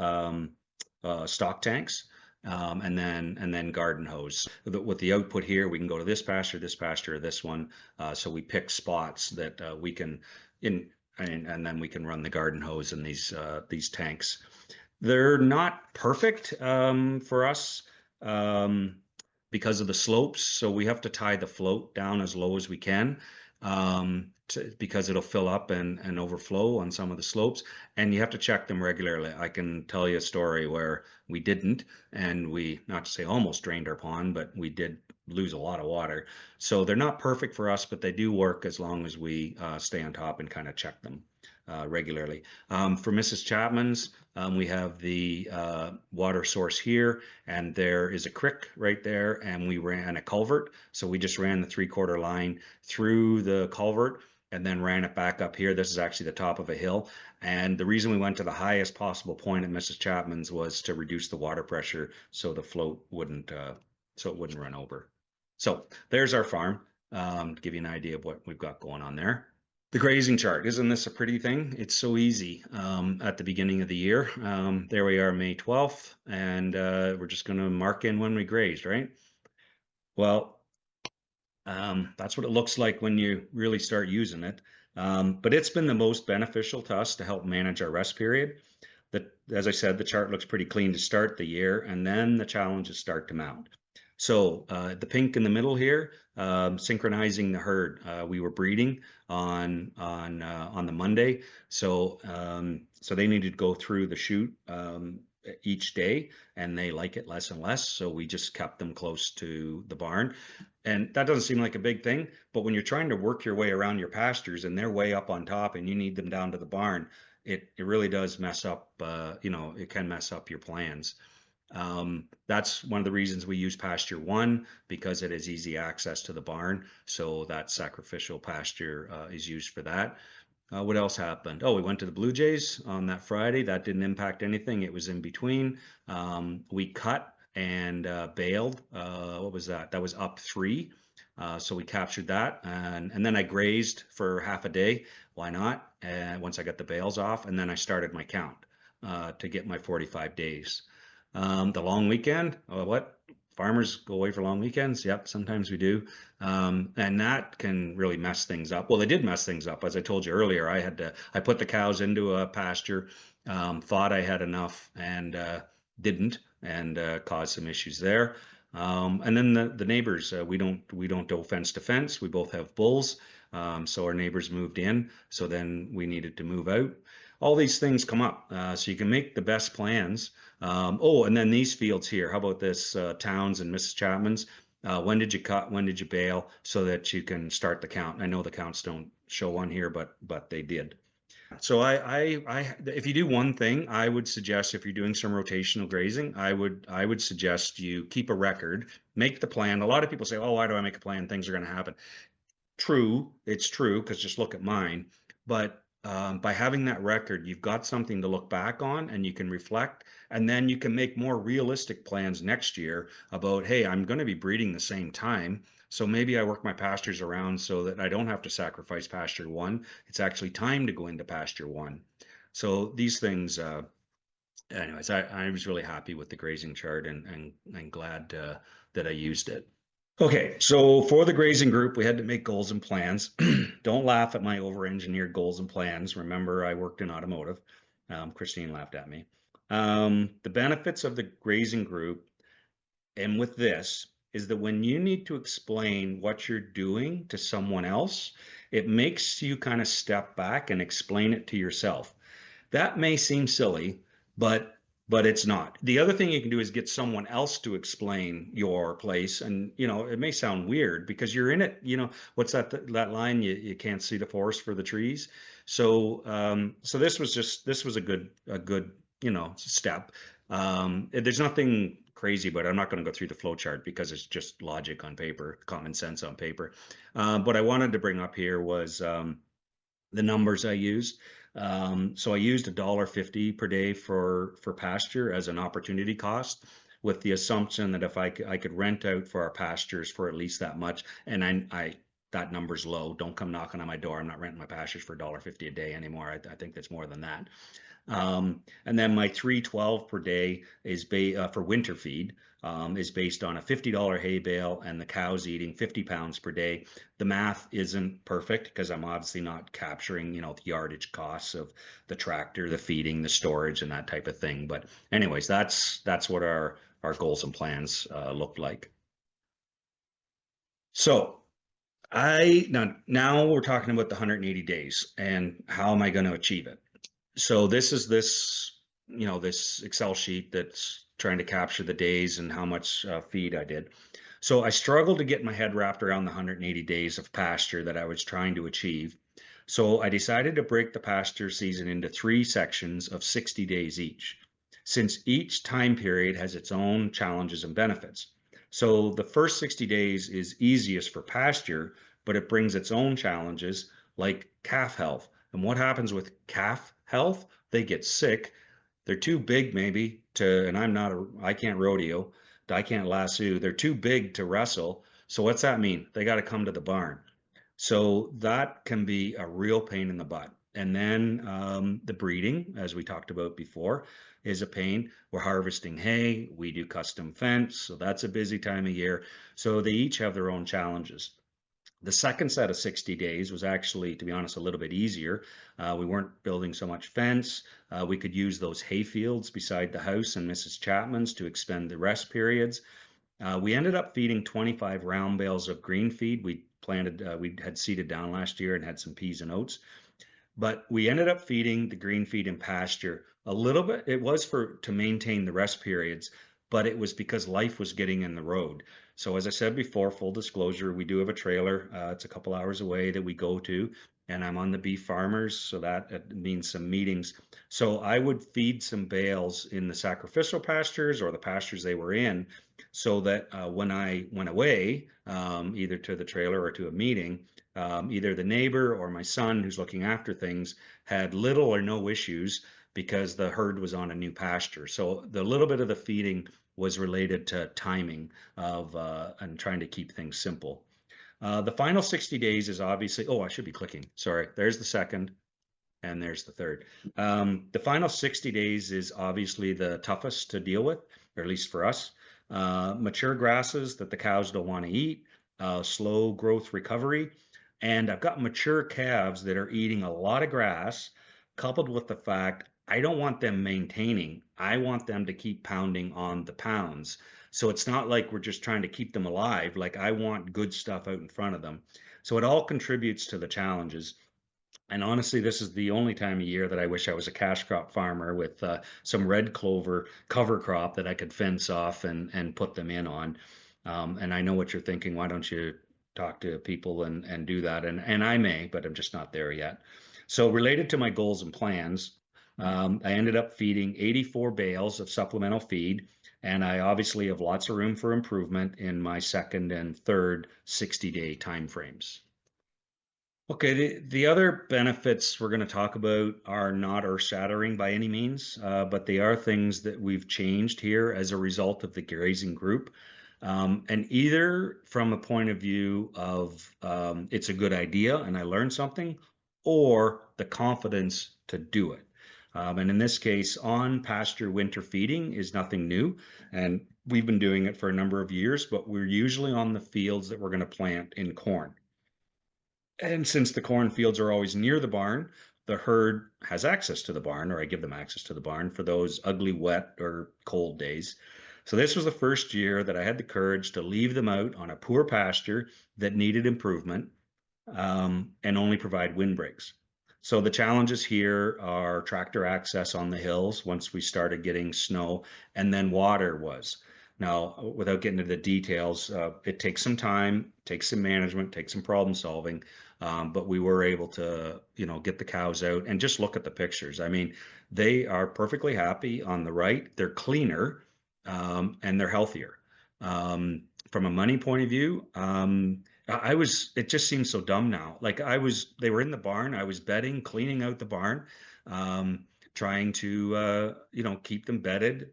stock tanks, and then garden hose. With the output here, we can go to this pasture, or this one. So we pick spots that we can and then we can run the garden hose in these tanks. They're not perfect for us because of the slopes, so we have to tie the float down as low as we can, because it'll fill up and overflow on some of the slopes, and you have to check them regularly. I can tell you a story where we didn't, and we, not to say almost drained our pond, but we did lose a lot of water. So they're not perfect for us, but they do work as long as we stay on top and kind of check them regularly. For Mrs. Chapman's, we have the water source here, and there is a creek right there, and we ran a culvert. So we just ran the 3/4 line through the culvert and then ran it back up here. This is actually the top of a hill. And the reason we went to the highest possible point at Mrs. Chapman's was to reduce the water pressure so the float wouldn't, so it wouldn't run over. So there's our farm, to give you an idea of what we've got going on there. The grazing chart, isn't this a pretty thing? It's so easy at the beginning of the year. There we are, May 12th, and we're just going to mark in when we grazed, right? Well, that's what it looks like when you really start using it. But it's been the most beneficial to us to help manage our rest period. As I said, the chart looks pretty clean to start the year, and then the challenges start to mount. So the pink in the middle here, synchronizing the herd. We were breeding on the Monday, so so they needed to go through the chute each day, and they like it less and less. So we just kept them close to the barn, and that doesn't seem like a big thing, but when you're trying to work your way around your pastures and they're way up on top, and you need them down to the barn, it really does mess up. It can mess up your plans. That's one of the reasons we use pasture one, because it has easy access to the barn. So that sacrificial pasture is used for that. What else happened? Oh, we went to the Blue Jays on that Friday. That didn't impact anything. It was in between. We cut and baled. What was that? That was up 3. So we captured that, and then I grazed for half a day. Why not? And once I got the bales off, and then I started my count to get my 45 days. The long weekend, what? Farmers go away for long weekends? Yep, sometimes we do. And that can really mess things up. Well, they did mess things up. As I told you earlier, I put the cows into a pasture, thought I had enough, and didn't, and caused some issues there. And then the neighbors, we don't go fence to fence. We both have bulls. So our neighbors moved in. So then we needed to move out. All these things come up. So you can make the best plans. Oh, and then these fields here. How about this? Towns and Mrs. Chapman's. When did you cut? When did you bale? So that you can start the count. I know the counts don't show on here, but they did. So if you do one thing, I would suggest, if you're doing some rotational grazing, I would suggest you keep a record, make the plan. A lot of people say, "Oh, why do I make a plan? Things are going to happen." True, it's true, because just look at mine. But by having that record, you've got something to look back on, and you can reflect, and then you can make more realistic plans next year about, hey, I'm going to be breeding the same time. So maybe I work my pastures around so that I don't have to sacrifice pasture one. It's actually time to go into pasture one. So these things, anyways, I was really happy with the grazing chart, and glad that I used it. Okay, so for the grazing group, we had to make goals and plans. Don't laugh at my over-engineered goals and plans. Remember, I worked in automotive. Christine laughed at me. The benefits of the grazing group, and with this, is that when you need to explain what you're doing to someone else, it makes you kind of step back and explain it to yourself. That may seem silly, but it's not. The other thing you can do is get someone else to explain your place. And, it may sound weird because you're in it. What's that line? You can't see the forest for the trees. So, so this was a good, step. There's nothing crazy, but I'm not going to go through the flow chart because it's just logic on paper, common sense on paper. What I wanted to bring up here was, the numbers I used. So I used $1.50 per day for pasture as an opportunity cost, with the assumption that if I could rent out for our pastures for at least that much, and I that number's low. Don't come knocking on my door. I'm not renting my pastures for $1.50 a day anymore. I think that's more than that. And then my 312 per day is for winter feed, is based on a $50 hay bale and the cows eating 50 pounds per day. The math isn't perfect because I'm obviously not capturing, the yardage costs of the tractor, the feeding, the storage, and that type of thing. But anyways, that's what our goals and plans looked like. So now we're talking about the 180 days and how am I going to achieve it? So this is this Excel sheet that's trying to capture the days and how much feed I did. So I struggled to get my head wrapped around the 180 days of pasture that I was trying to achieve. So I decided to break the pasture season into 3 sections of 60 days each, since each time period has its own challenges and benefits. So the first 60 days is easiest for pasture, but it brings its own challenges like calf health. And what happens with calf health? They get sick. They're too big maybe and I can't rodeo. I can't lasso. They're too big to wrestle. So what's that mean? They got to come to the barn. So that can be a real pain in the butt. And then the breeding, as we talked about before, is a pain. We're harvesting hay. We do custom fence. So that's a busy time of year. So they each have their own challenges. The second set of 60 days was actually, to be honest, a little bit easier. We weren't building so much fence. We could use those hay fields beside the house and Mrs. Chapman's to extend the rest periods. We ended up feeding 25 round bales of green feed. We had seeded down last year and had some peas and oats. But we ended up feeding the green feed in pasture a little bit. It was to maintain the rest periods, but it was because life was getting in the road. So as I said before, full disclosure, we do have a trailer. It's a couple hours away that we go to, and I'm on the beef farmers, so that means some meetings. So I would feed some bales in the sacrificial pastures or the pastures they were in, so that when I went away, either to the trailer or to a meeting, either the neighbor or my son who's looking after things had little or no issues because the herd was on a new pasture. So the little bit of the feeding was related to timing of and trying to keep things simple. The final 60 days is obviously, I should be clicking. Sorry, there's the second and there's the third. The final 60 days is obviously the toughest to deal with, or at least for us. Mature grasses that the cows don't want to eat, slow growth recovery, and I've got mature calves that are eating a lot of grass, coupled with the fact I don't want them maintaining. I want them to keep pounding on the pounds. So it's not like we're just trying to keep them alive. Like I want good stuff out in front of them. So it all contributes to the challenges. And honestly, this is the only time of year that I wish I was a cash crop farmer with some red clover cover crop that I could fence off and put them in on. And I know what you're thinking. Why don't you talk to people and do that? And I may, but I'm just not there yet. So related to my goals and plans, I ended up feeding 84 bales of supplemental feed. And I obviously have lots of room for improvement in my second and third 60-day timeframes. Okay, the other benefits we're going to talk about are not earth-shattering by any means, but they are things that we've changed here as a result of the grazing group. And either from a point of view of it's a good idea and I learned something, or the confidence to do it. And in this case, on pasture winter feeding is nothing new. And we've been doing it for a number of years, but we're usually on the fields that we're going to plant in corn. And since the cornfields are always near the barn, the herd has access to the barn, or I give them access to the barn for those ugly, wet, or cold days. So this was the first year that I had the courage to leave them out on a poor pasture that needed improvement, and only provide windbreaks. So the challenges here are tractor access on the hills once we started getting snow, and then water was. Now, without getting into the details, it takes some time, takes some management, takes some problem solving, but we were able to, get the cows out and just look at the pictures. I mean, they are perfectly happy on the right. They're cleaner, and they're healthier. From a money point of view, it just seems so dumb now. Like they were in the barn. I was bedding, cleaning out the barn, trying to, keep them bedded,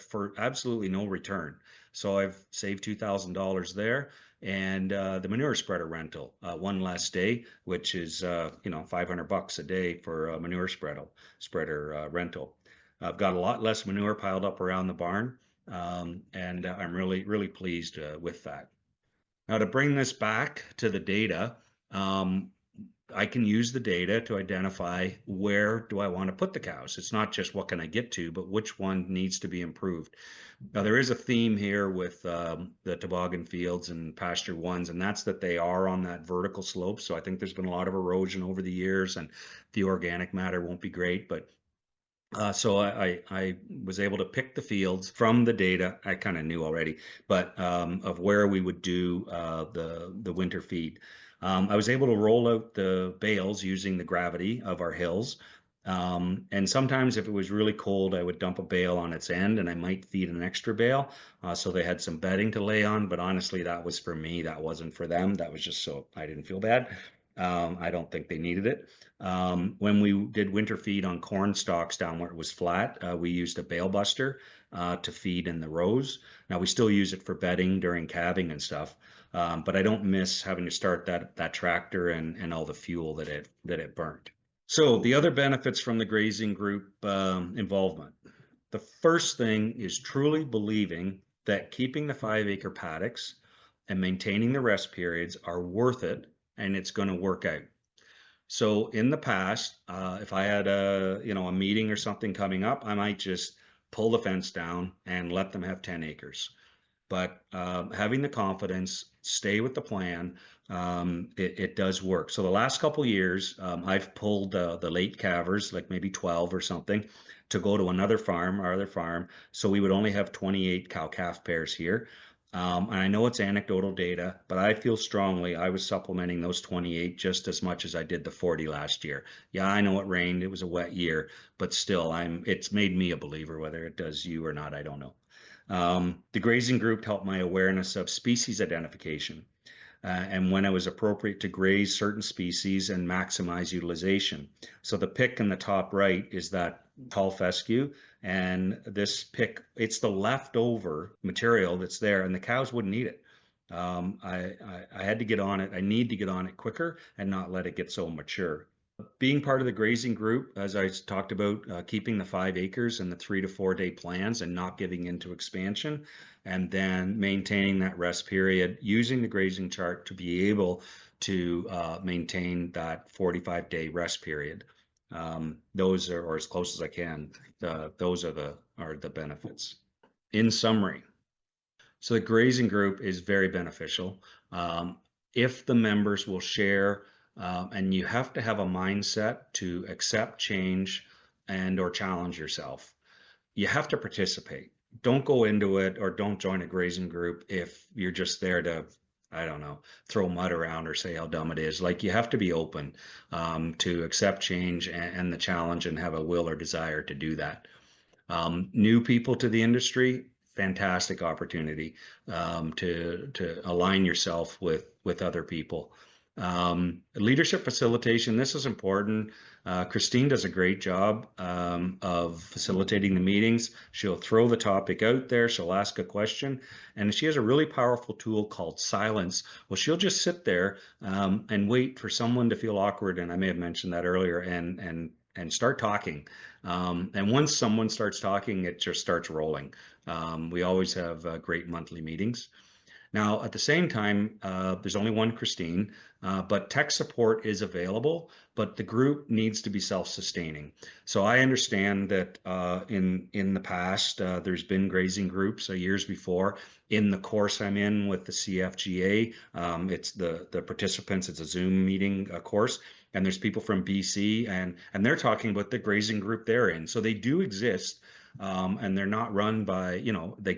for absolutely no return. So I've saved $2,000 there. And the manure spreader rental, one less day, which is, $500 a day for a manure spreader rental. I've got a lot less manure piled up around the barn, and I'm really, really pleased with that. Now, to bring this back to the data, I can use the data to identify where do I want to put the cows. It's not just what can I get to, but which one needs to be improved. Now, there is a theme here with the toboggan fields and pasture ones, and that's that they are on that vertical slope. So I think there's been a lot of erosion over the years, and the organic matter won't be great, but so I was able to pick the fields from the data. I kind of knew already, but of where we would do the winter feed. I was able to roll out the bales using the gravity of our hills. And sometimes if it was really cold, I would dump a bale on its end and I might feed an extra bale. So they had some bedding to lay on, but honestly, that was for me. That wasn't for them. That was just so I didn't feel bad. I don't think they needed it. When we did winter feed on corn stalks down where it was flat, we used a bale buster to feed in the rows. Now we still use it for bedding during calving and stuff, but I don't miss having to start that tractor and all the fuel that it burnt. So the other benefits from the grazing group involvement. The first thing is truly believing that keeping the 5-acre paddocks and maintaining the rest periods are worth it, and it's going to work out. So in the past, if I had a meeting or something coming up, I might just pull the fence down and let them have 10 acres. But having the confidence, stay with the plan, it does work. So the last couple of years, I've pulled the late calvers, like maybe 12 or something, to go to our other farm. So we would only have 28 cow-calf pairs here. And I know it's anecdotal data, but I feel strongly I was supplementing those 28 just as much as I did the 40 last year. Yeah, I know it rained, it was a wet year, but still, it's made me a believer. Whether it does you or not, I don't know. The grazing group helped my awareness of species identification, and when it was appropriate to graze certain species and maximize utilization. So the pick in the top right is that tall fescue, and this pick, it's the leftover material that's there, and the cows wouldn't eat it. I had to get on it. I need to get on it quicker and not let it get so mature. Being part of the grazing group, as I talked about, keeping the 5 acres and the 3 to 4 day plans and not giving into expansion, and then maintaining that rest period, using the grazing chart to be able to maintain that 45-day rest period. Those are, or as close as I can, those are the benefits. In summary, so the grazing group is very beneficial. If the members will share, and you have to have a mindset to accept change and or challenge yourself. You have to participate. Don't go into it or don't join a grazing group if you're just there to, I don't know, throw mud around or say how dumb it is. Like, you have to be open to accept change and the challenge and have a will or desire to do that. New people to the industry, fantastic opportunity to align yourself with other people. Leadership facilitation, this is important. Christine does a great job of facilitating the meetings. She'll throw the topic out there. She'll ask a question, and she has a really powerful tool called silence. Well, she'll just sit there and wait for someone to feel awkward, and I may have mentioned that earlier, and and start talking. And once someone starts talking, it just starts rolling. We always have great monthly meetings. Now, at the same time, there's only one Christine, but tech support is available, but the group needs to be self-sustaining. So I understand that in the past, there's been grazing groups years before. In the course I'm in with the CFGA, it's the participants, it's a Zoom meeting course, and there's people from BC, and they're talking about the grazing group they're in. So they do exist. And they're not run by, you know, they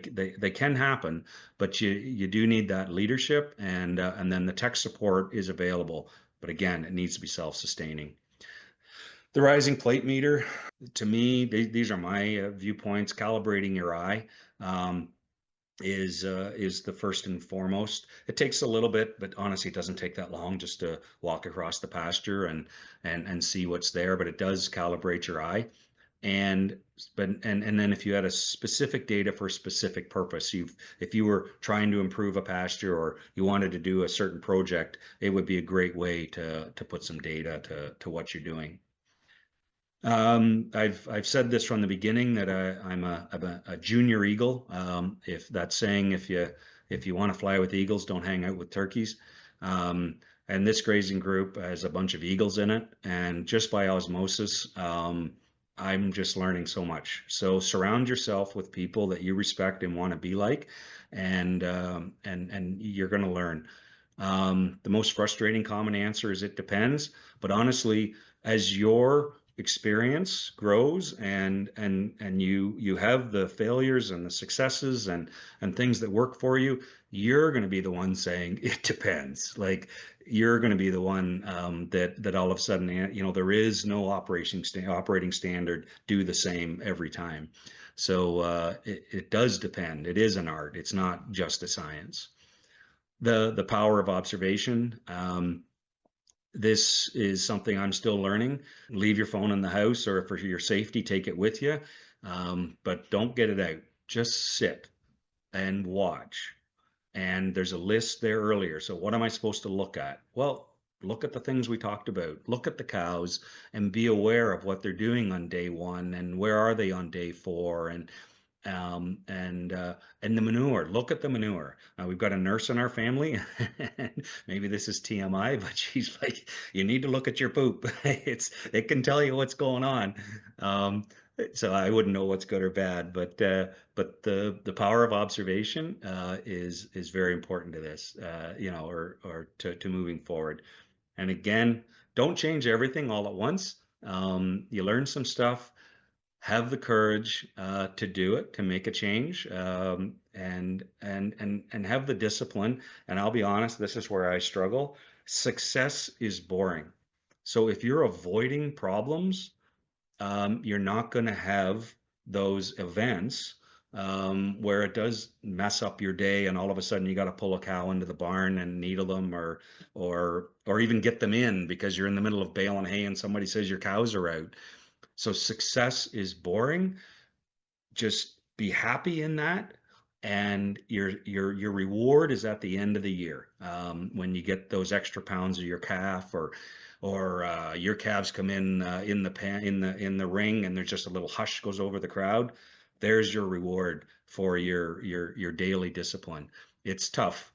can happen, but you do need that leadership, and then the tech support is available. But again, it needs to be self-sustaining. The rising plate meter, to me, these are my viewpoints. Calibrating your eye is the first and foremost. It takes a little bit, but honestly, it doesn't take that long just to walk across the pasture and see what's there. But it does calibrate your eye. And then if you had a specific data for a specific purpose, if you were trying to improve a pasture or you wanted to do a certain project, it would be a great way to put some data to what you're doing. I've said this from the beginning that I'm a junior eagle. If that's saying if you want to fly with eagles, don't hang out with turkeys. And this grazing group has a bunch of eagles in it, and just by osmosis, I'm just learning so much. So surround yourself with people that you respect and want to be like, and you're going to learn. The most frustrating common answer is it depends. But honestly, as your experience grows and you have the failures and the successes and things that work for you, you're going to be the one saying it depends. Like, you're going to be the one that all of a sudden, you know, there is no operating standard do the same every time. So it does depend. It is an art. It's not just a science. The power of observation. This is something I'm still learning. Leave your phone in the house, or for your safety, take it with you. But don't get it out. Just sit and watch. And there's a list there earlier. So what am I supposed to look at? Well, look at the things we talked about. Look at the cows and be aware of what they're doing on day 1 and where are they on day 4, and the manure. Look at the manure. We've got a nurse in our family. Maybe this is TMI, but she's like, you need to look at your poop. It can tell you what's going on. So I wouldn't know what's good or bad, but the power of observation is very important to this, you know, or to moving forward. And again, don't change everything all at once. You learn some stuff, have the courage to do it, to make a change, and have the discipline. And I'll be honest, this is where I struggle. Success is boring. So if you're avoiding problems, you're not going to have those events where it does mess up your day, and all of a sudden you got to pull a cow into the barn and needle them, or even get them in because you're in the middle of baling hay and somebody says your cows are out. So success is boring. Just be happy in that, and your reward is at the end of the year, when you get those extra pounds of your calf, or your calves come in in the ring, and there's just a little hush goes over the crowd. There's your reward for your daily discipline. It's tough,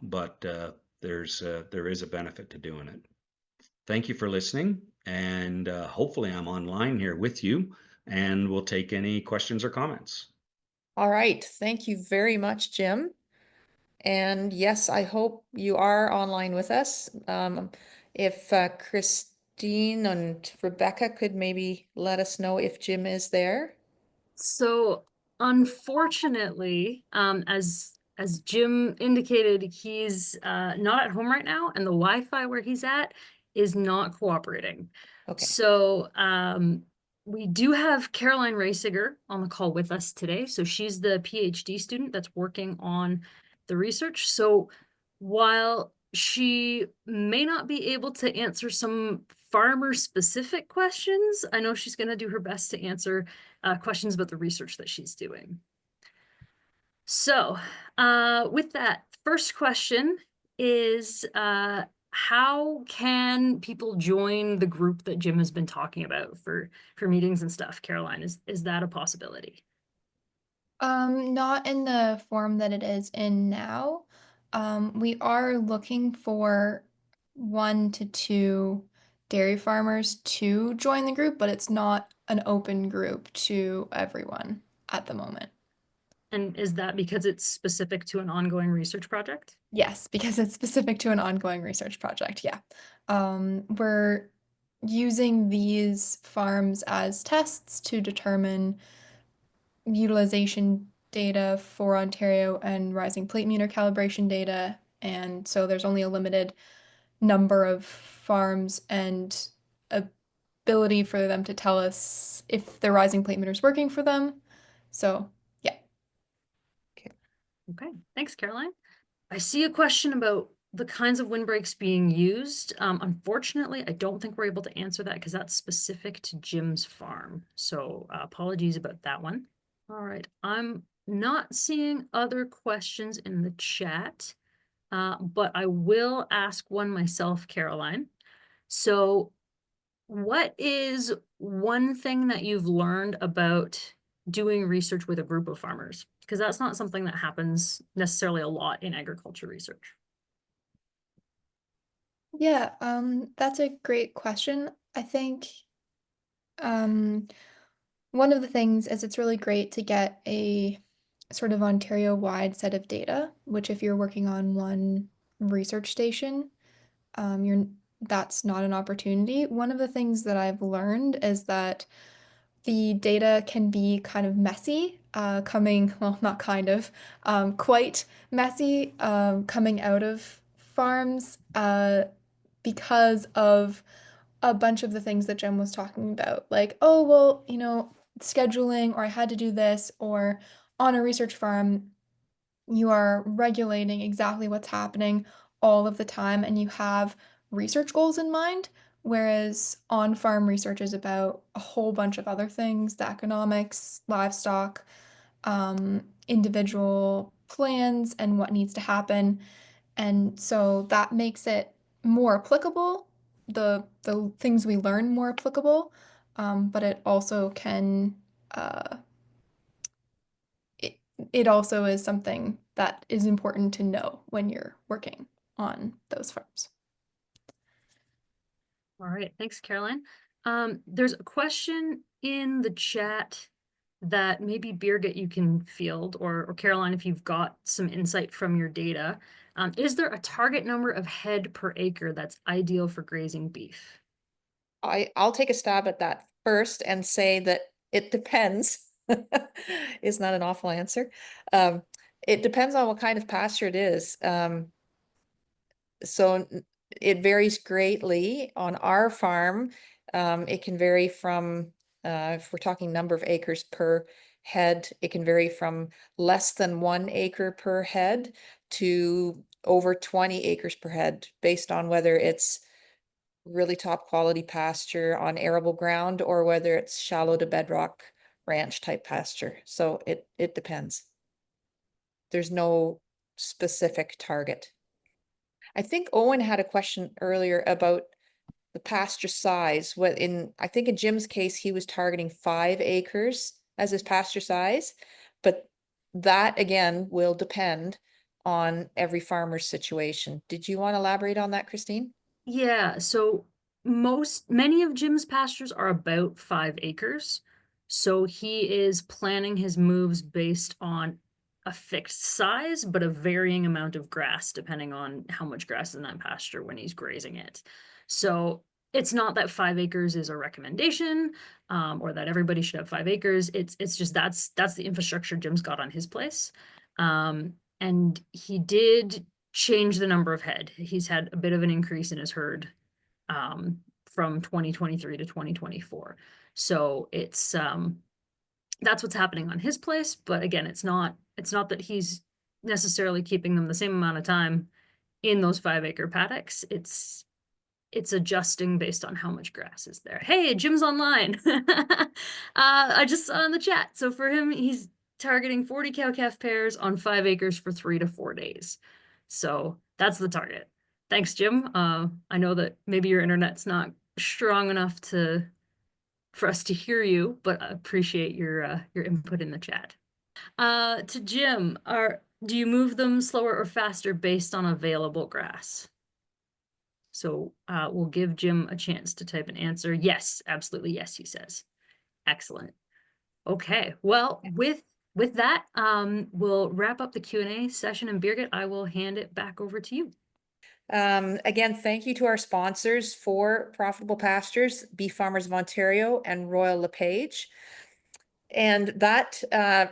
but there is a benefit to doing it. Thank you for listening, and hopefully I'm online here with you, and we'll take any questions or comments. All right. Thank you very much, Jim. And yes, I hope you are online with us. If Christine and Rebecca could maybe let us know if Jim is there. So unfortunately, as Jim indicated, he's not at home right now, and the Wi-Fi where he's at is not cooperating. Okay. So we do have Caroline Raysiger on the call with us today. So she's the PhD student that's working on the research. So while she may not be able to answer some farmer specific questions, I know she's going to do her best to answer questions about the research that she's doing. So with that, first question is, how can people join the group that Jim has been talking about for meetings and stuff? Caroline, is that a possibility? Not in the form that it is in now. We are looking for 1 to 2 dairy farmers to join the group, but it's not an open group to everyone at the moment. And is that because it's specific to an ongoing research project? Yes, because it's specific to an ongoing research project. Yeah. We're using these farms as tests to determine utilization data for Ontario and rising plate meter calibration data. And so there's only a limited number of farms and ability for them to tell us if the rising plate meter is working for them. So, yeah. Okay, thanks, Caroline. I see a question about the kinds of windbreaks being used. Unfortunately, I don't think we're able to answer that because that's specific to Jim's farm. So apologies about that one. All right, I'm not seeing other questions in the chat, but I will ask one myself, Caroline. So what is one thing that you've learned about doing research with a group of farmers? Because that's not something that happens necessarily a lot in agriculture research. Yeah, that's a great question. I think one of the things is it's really great to get a sort of Ontario-wide set of data, which if you're working on one research station, that's not an opportunity. One of the things that I've learned is that the data can be kind of messy, well, not kind of, quite messy, coming out of farms, because of a bunch of the things that Jen was talking about. Like, oh, well, scheduling, or I had to do this, or on a research farm, you are regulating exactly what's happening all of the time and you have research goals in mind. Whereas on farm research is about a whole bunch of other things, the economics, livestock, individual plans, and what needs to happen. And so that makes it more applicable, the things we learn more applicable, but it also can uh, it also is something that is important to know when you're working on those farms. All right, thanks, Caroline. There's a question in the chat that maybe Birgit you can field, or Caroline, if you've got some insight from your data. Is there a target number of head per acre that's ideal for grazing beef? I'll take a stab at that first and say that it depends. Is not an awful answer. It depends on what kind of pasture it is. So it varies greatly. On our farm, it can vary from, if we're talking number of acres per head, it can vary from less than 1 acre per head to over 20 acres per head, based on whether it's really top quality pasture on arable ground or whether it's shallow to bedrock ranch type pasture. So it depends. There's no specific target. I think Owen had a question earlier about the pasture size. I think in Jim's case, he was targeting 5 acres as his pasture size, but that again will depend on every farmer's situation. Did you want to elaborate on that, Christine? Yeah, so many of Jim's pastures are about 5 acres. So he is planning his moves based on a fixed size, but a varying amount of grass, depending on how much grass is in that pasture when he's grazing it. So it's not that 5 acres is a recommendation, or that everybody should have 5 acres. It's just that's the infrastructure Jim's got on his place. And he did change the number of head. He's had a bit of an increase in his herd from 2023 to 2024. So it's that's what's happening on his place. But again, it's not that he's necessarily keeping them the same amount of time in those 5 acre paddocks. It's adjusting based on how much grass is there. Hey, Jim's online. I just saw in the chat. So for him, he's targeting 40 cow-calf pairs on 5 acres for 3 to 4 days. So that's the target. Thanks, Jim. I know that maybe your internet's not strong enough for us to hear you, but I appreciate your input in the chat. To Jim, do you move them slower or faster based on available grass? So we'll give Jim a chance to type an answer. Yes, absolutely yes, he says. Excellent. Okay, well, with that, we'll wrap up the Q&A session, and Birgit, I will hand it back over to you. Again, thank you to our sponsors for Profitable Pastures, Beef Farmers of Ontario and Royal LePage. And that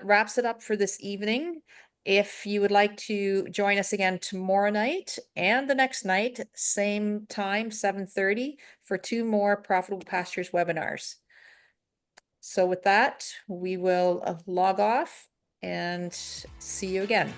wraps it up for this evening. If you would like to join us again tomorrow night and the next night, same time, 7:30, for 2 more Profitable Pastures webinars. So with that, we will log off and see you again.